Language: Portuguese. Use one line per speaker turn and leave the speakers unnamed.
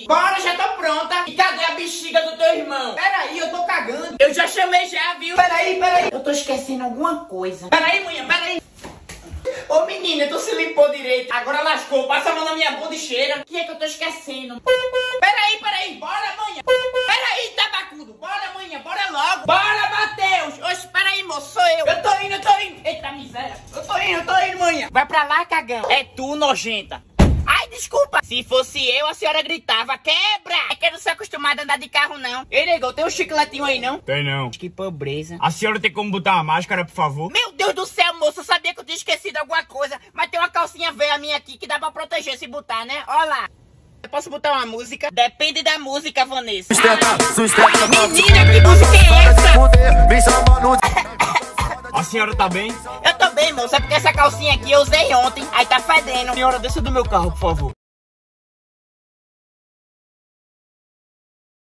aqui. Bora, já tô pronta. E cadê a bexiga do teu irmão? Peraí, eu tô cagando. Eu já chamei já, viu? Peraí. Eu tô esquecendo alguma coisa. Peraí, manhã, peraí. Ô menina, tu se limpou direito. Agora lascou, passa a mão na minha bunda e cheira. O que é que eu tô esquecendo? Peraí, bora, manhã. Peraí, tabacudo, bora, manhã, bora logo. Bora, Matheus. Oxe, peraí, moço, sou eu. Eu tô indo. Eita miséria. Eu tô indo, manhã. Vai pra lá, cagão. É tu, nojenta. Ai, desculpa. Se fosse eu, a senhora gritava, quebra. É que eu não sou acostumada a andar de carro, não. Ei, negão, tem um chicletinho aí, não?
Tem não.
Que pobreza.
A senhora tem como botar uma máscara, por favor?
Meu Deus do céu, moço, eu sabia que eu tinha esquecido alguma coisa. Mas tem uma calcinha velha minha aqui que dá pra proteger se botar, né? Olha lá. Eu posso botar uma música? Depende da música, Vanessa. Menina, que música é essa?
A senhora tá bem?
Eu tô bem, moço. É porque essa calcinha aqui eu usei ontem. Aí tá fedendo.
Senhora, desça do meu carro, por favor.